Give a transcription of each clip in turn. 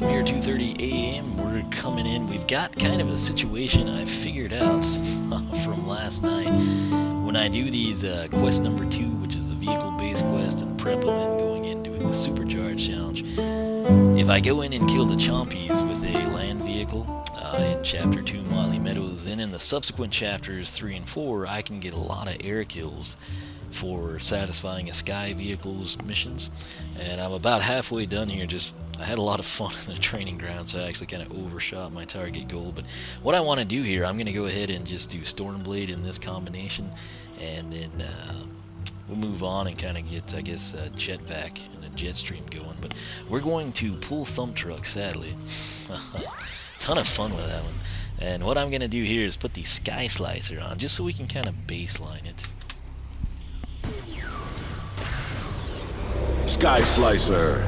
is mere 2:30 a.m. We're coming in. We've got kind of a situation I figured out from last night. When I do these quest number 2, which is the vehicle-based quest, and prep and then going in doing the SuperCharged challenge, if I go in and kill the Chompies with a land vehicle in Chapter 2, Motley Meadows, then in the subsequent chapters 3 and 4, I can get a lot of air kills for satisfying a Sky Vehicles missions. And I'm about halfway done here. I had a lot of fun in the training ground, so I actually kind of overshot my target goal. But what I want to do here, I'm going to go ahead and just do Stormblade in this combination, and then we'll move on and kind of get, I guess, a jetpack and a jet stream going. But we're going to pull Thump Truck, sadly. Ton of fun with that one. And what I'm going to do here is put the Sky Slicer on, just so we can kind of baseline it. Sky Slicer.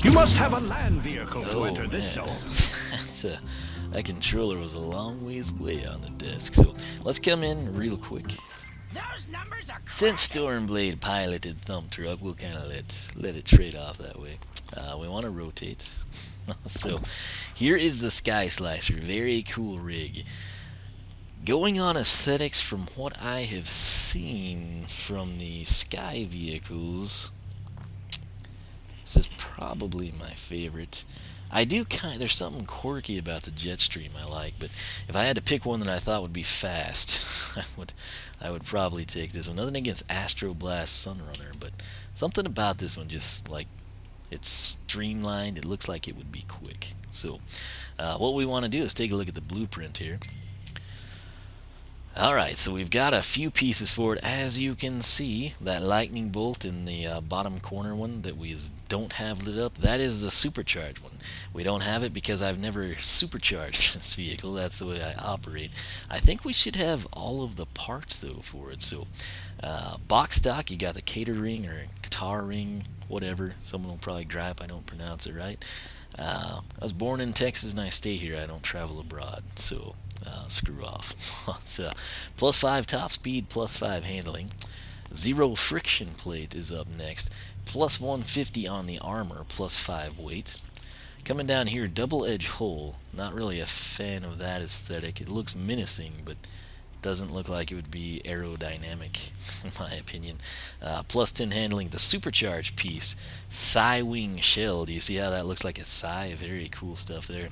You must have a land vehicle to enter this zone. That controller was a long ways away on the desk, so let's come in real quick. Those numbers are Since Stormblade piloted Thump Truck, we'll kind of let it trade off that way. We want to rotate. So here is the Sky Slicer. Very cool rig. Going on aesthetics, from what I have seen from the Sky vehicles, this is probably my favorite. There's something quirky about the jet stream I like, but if I had to pick one that I thought would be fast, I would probably take this one. Nothing against Astro Blast Sunrunner, but something about this one, just like, it's streamlined. It looks like it would be quick. So what we want to do is take a look at the blueprint here. Alright, so we've got a few pieces for it. As you can see, that lightning bolt in the bottom corner one that we don't have lit up, that is the supercharged one. We don't have it because I've never supercharged this vehicle. That's the way I operate. I think we should have all of the parts, though, for it. So, box stock, you got the cater ring or guitar ring, whatever. Someone will probably gripe I don't pronounce it right. I was born in Texas and I stay here. I don't travel abroad, so screw off. It's +5 top speed, +5 handling. 0 friction plate is up next. +150 on the armor, +5 weight. Coming down here, double edge hull. Not really a fan of that aesthetic. It looks menacing, but doesn't look like it would be aerodynamic, in my opinion. +10 handling, the supercharged piece. Psy-wing shell. Do you see how that looks like a Psy? Very cool stuff there.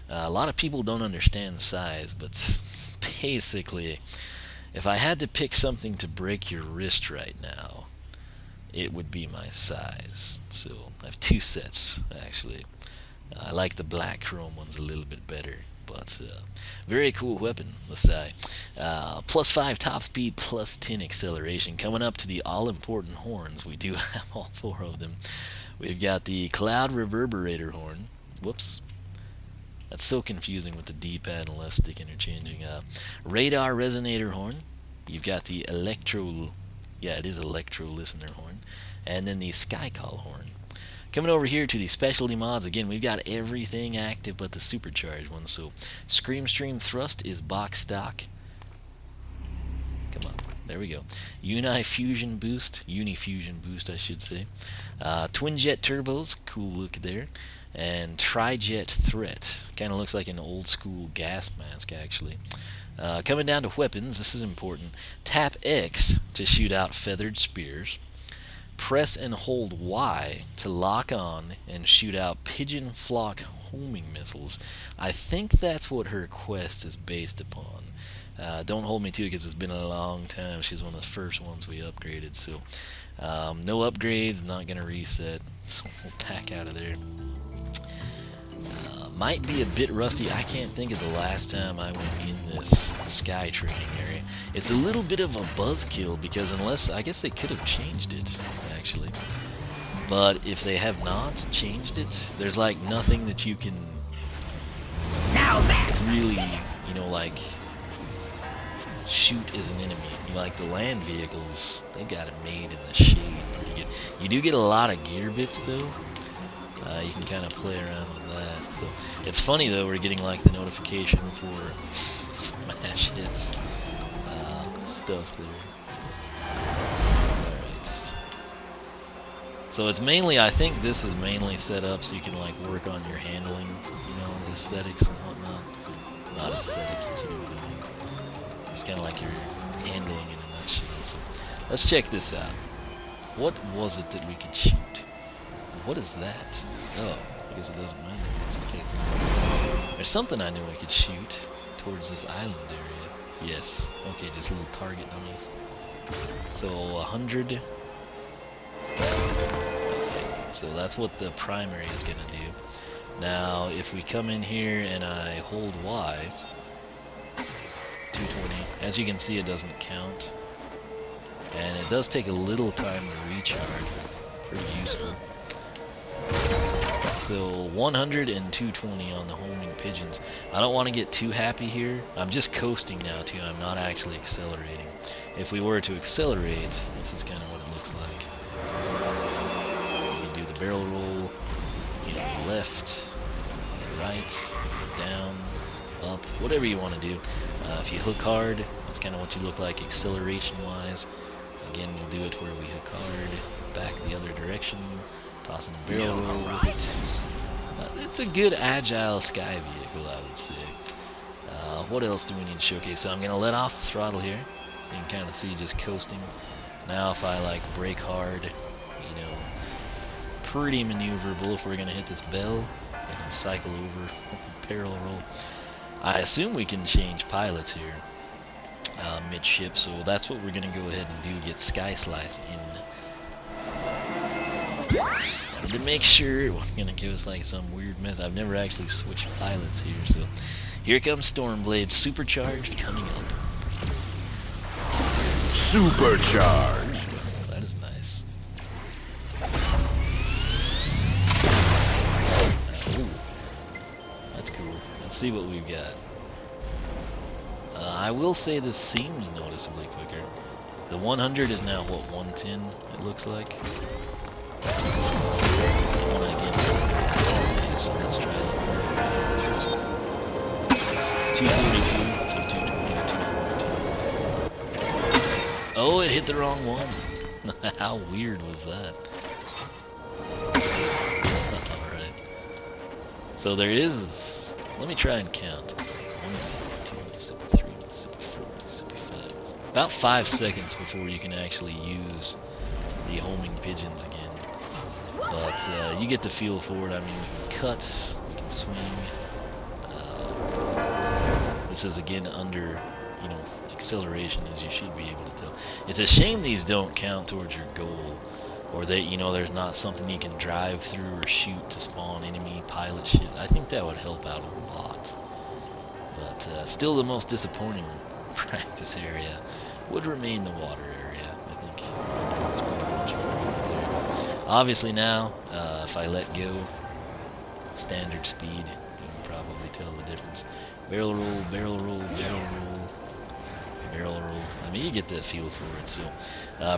A lot of people don't understand size, but basically, if I had to pick something to break your wrist right now, it would be my size. So I have 2 sets, actually. I like the black chrome ones a little bit better, but very cool weapon, the Psy. +5 top speed, +10 acceleration. Coming up to the all-important horns, we do have all 4 of them. We've got the Cloud Reverberator horn. Whoops. That's so confusing with the D-pad and left stick interchanging. Radar Resonator horn. You've got the Electro Listener horn. And then the Sky Call horn. Coming over here to the specialty mods, again, we've got everything active but the supercharged one. So Scream Stream Thrust is box stock. Come on, there we go. Unifusion Boost, I should say. Twin Jet Turbos, cool look there. And Tri-Jet Threat, kind of looks like an old school gas mask, actually. Coming down to weapons, this is important. Tap X to shoot out feathered spears. Press and hold Y to lock on and shoot out pigeon flock homing missiles. I think that's what her quest is based upon. Don't hold me to it because it's been a long time. She's one of the first ones we upgraded. So no upgrades, not going to reset. So we'll back out of there. Might be a bit rusty. I can't think of the last time I went in this Sky training area. It's a little bit of a buzzkill because I guess they could have changed it, actually. But if they have not changed it, there's like nothing that you can really, like shoot as an enemy. Like the land vehicles, they've got it made in the shade pretty good. You do get a lot of gear bits though. You can kind of play around with that. So it's funny though, we're getting like the notification for smash hits stuff there. Alright. So it's mainly, I think this is mainly set up so you can like work on your handling, you know, aesthetics and whatnot. Not aesthetics, but you know what I mean. It's kind of like your handling in a nutshell. So let's check this out. What was it that we could shoot? What is that? Oh, I guess it doesn't matter. It's okay. There's something I knew I could shoot towards this island area. Yes. Okay, just little target dummies. So 100. Okay, so that's what the primary is gonna do. Now, if we come in here and I hold Y, 220. As you can see, it doesn't count, and it does take a little time to recharge. Pretty useful. So 100 and 220 on the homing pigeons. I don't want to get too happy here. I'm just coasting now too. I'm not actually accelerating. If we were to accelerate, this is kind of what it looks like. You can do the barrel roll, you know, left, right, down, up, whatever you want to do. If you hook hard, that's kind of what you look like acceleration-wise. Again, we'll do it where we hook hard, back the other direction. Tossing a barrel roll with it. It's a good agile sky vehicle, I would say. What else do we need to showcase? So I'm going to let off the throttle here. You can kind of see just coasting. Now if I like brake hard, you know, pretty maneuverable. If we're going to hit this bell, I can cycle over, barrel roll. I assume we can change pilots here midship, so that's what we're going to go ahead and do, get Sky Slice in. To make sure, well, I'm gonna give us like some weird mess. I've never actually switched pilots here, so here comes Stormblade SuperCharged coming up. SuperCharged. Oh, that is nice. Ooh, that's cool. Let's see what we've got. I will say this seems noticeably quicker. The 100 is now what, 110? It looks like. Let's try it. 242, so 220 to 242. Oh, it hit the wrong one. How weird was that? Alright. So there is, let me try and count. 1, 2, 3, 4, 5. About 5 seconds before you can actually use the homing pigeons again. But you get the feel for it. I mean, we can cut, we can swing. This is again under, you know, acceleration, as you should be able to tell. It's a shame these don't count towards your goal, or that, you know, there's not something you can drive through or shoot to spawn enemy pilot shit. I think that would help out a lot. But still, the most disappointing practice area would remain the water area. I think it's pretty much there. Obviously now, if I let go, standard speed, you can probably tell the difference. Barrel roll, barrel roll, barrel roll, barrel roll. I mean, you get that feel for it. So,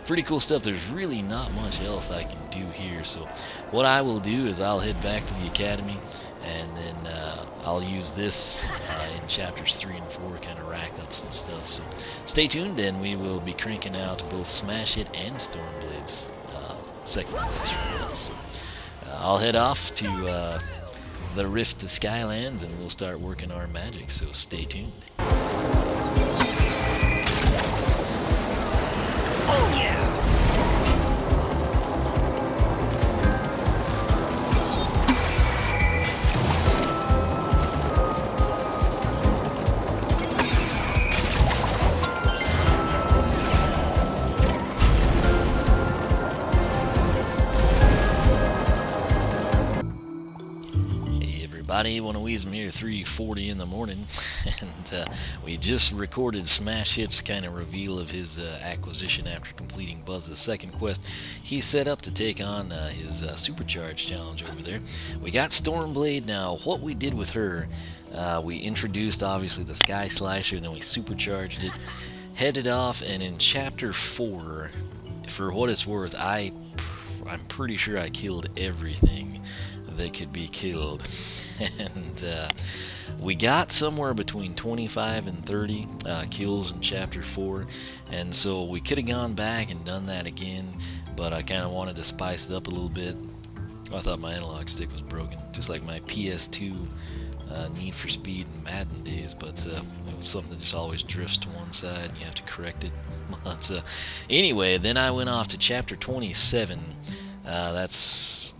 pretty cool stuff. There's really not much else I can do here. So, what I will do is I'll head back to the academy, and then I'll use this in chapters 3 and 4, kind of rack up some stuff. So, stay tuned, and we will be cranking out both Smash Hit and Stormblade's second place from us. So, I'll head off to the Rift to Skylands, and we'll start working our magic, so stay tuned. Oh yeah! One of we's here 3:40 in the morning, and we just recorded Smash Hit's kind of reveal of his acquisition after completing Buzz's second quest. He set up to take on his SuperCharged challenge over there. We got Stormblade. Now, what we did with her, we introduced obviously the Sky Slicer, and then we supercharged it, headed off, and in chapter 4, for what it's worth, I'm pretty sure I killed everything that could be killed. And we got somewhere between 25 and 30 kills in chapter 4, and so we could have gone back and done that again, but I kind of wanted to spice it up a little bit. I thought my analog stick was broken, just like my PS2 Need for Speed and Madden days, but it was something that just always drifts to one side and you have to correct it. But anyway, then I went off to chapter 27. That's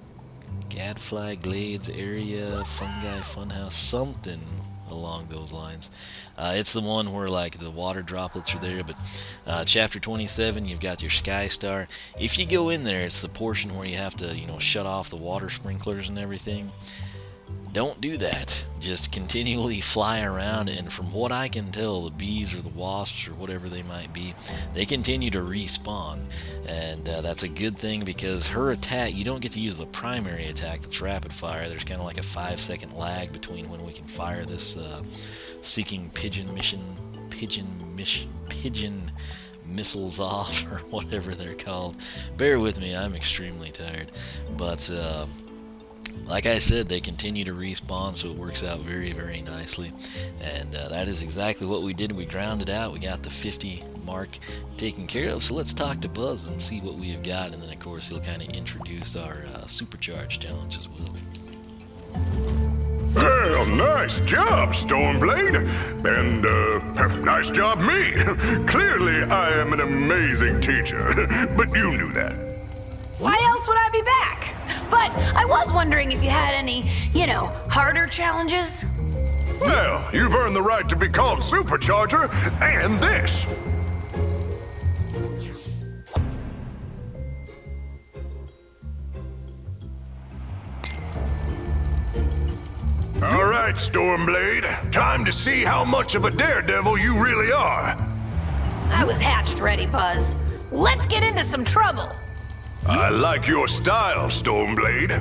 Gadfly Glades area, Fungi Funhouse, something along those lines. It's the one where like the water droplets are there, but chapter 27, you've got your Sky Star. If you go in there, it's the portion where you have to, you know, shut off the water sprinklers and everything. Don't do that. Just continually fly around, and from what I can tell, the bees or the wasps or whatever they might be, they continue to respawn, and that's a good thing, because her attack, you don't get to use the primary attack that's rapid fire. There's kind of like a 5-second lag between when we can fire this seeking pigeon missiles off, or whatever they're called. Bear with me, I'm extremely tired, but like I said, they continue to respawn, so it works out very, very nicely. And that is exactly what we did. We grounded out. We got the 50 mark taken care of. So let's talk to Buzz and see what we have got. And then, of course, he'll kind of introduce our SuperCharged challenge as well. Well, nice job, Stormblade. And, nice job me. Clearly, I am an amazing teacher. But you knew that. Why else would I be back? But I was wondering if you had any, you know, harder challenges. Well, you've earned the right to be called Supercharger, and this. All right, Stormblade. Time to see how much of a daredevil you really are. I was hatched ready, Buzz. Let's get into some trouble. I like your style, Stormblade.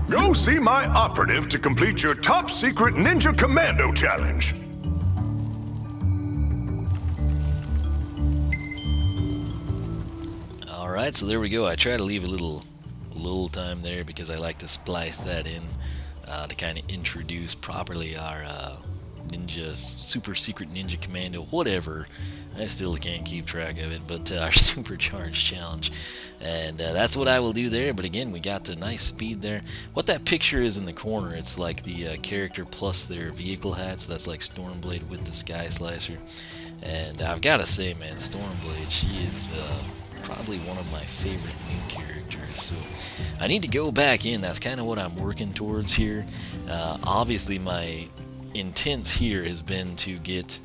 Go see my operative to complete your top secret Ninja Commando challenge. Alright, so there we go. I try to leave a little time there because I like to splice that in to kind of introduce properly our ninja, super secret ninja commando, whatever. I still can't keep track of it, but our SuperCharged challenge. And that's what I will do there. But again, we got the nice speed there. What that picture is in the corner, it's like the character plus their vehicle hats. That's like Stormblade with the Sky Slicer. And I've got to say, man, Stormblade, she is probably one of my favorite new characters. So I need to go back in. That's kind of what I'm working towards here. Obviously, my intent here has been to get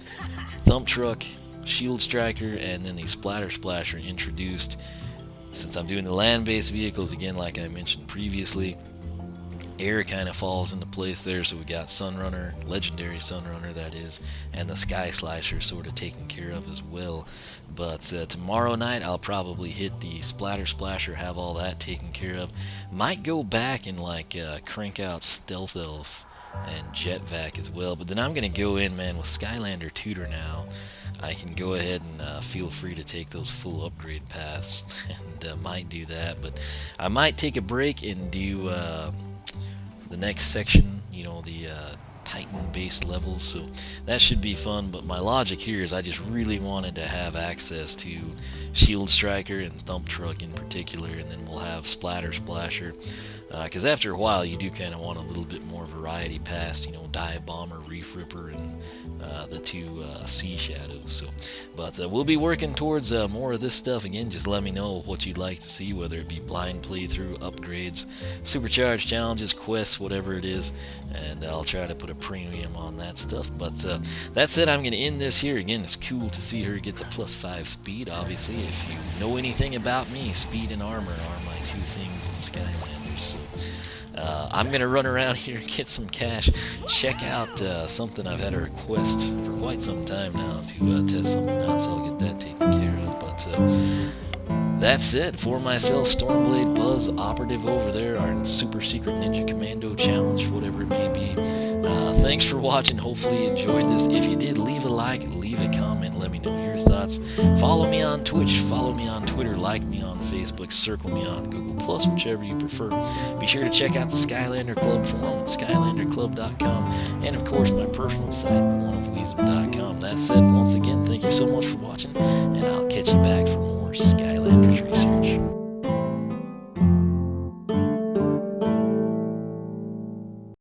Thump Truck, Shield Striker, and then the Splatter Splasher introduced. Since I'm doing the land-based vehicles, again, like I mentioned previously, air kind of falls into place there, so we got Sunrunner, legendary Sunrunner that is, and the Sky Slicer sort of taken care of as well. But tomorrow night I'll probably hit the Splatter Splasher, have all that taken care of. Might go back and like crank out Stealth Elf and Jet Vac as well, but then I'm gonna go in, man, with Skylander Tutor now. I can go ahead and feel free to take those full upgrade paths, and might do that. But I might take a break and do the next section, you know, the Titan-based levels, so that should be fun. But my logic here is I just really wanted to have access to Shield Striker and Thump Truck in particular, and then we'll have Splatter Splasher. Because after a while you do kind of want a little bit more variety past, you know, Dive Bomber, Reef Ripper, and the two Sea Shadows. So, but we'll be working towards more of this stuff. Again, just let me know what you'd like to see, whether it be blind playthrough, upgrades, SuperCharged challenges, quests, whatever it is, and I'll try to put a premium on that stuff. But that said, I'm going to end this here. Again, it's cool to see her get the +5 speed. Obviously, if you know anything about me, speed and armor are my two things in Skylanders. So I'm gonna run around here and get some cash, check out something I've had a request for quite some time now to test something out, so I'll get that taken care of. But that's it for myself, Stormblade, Buzz, operative over there, our super secret ninja commando challenge, whatever it may be. Thanks for watching. Hopefully you enjoyed this. If you did, leave a like, leave a comment, let me know your thoughts. Follow me on Twitch, follow me on Twitter, like me on Facebook, circle me on Google+, whichever you prefer. Be sure to check out the Skylander Club forum at SkylanderClub.com, and of course my personal site, oneofwisdom.com. That said, once again, thank you so much for watching, and I'll catch you back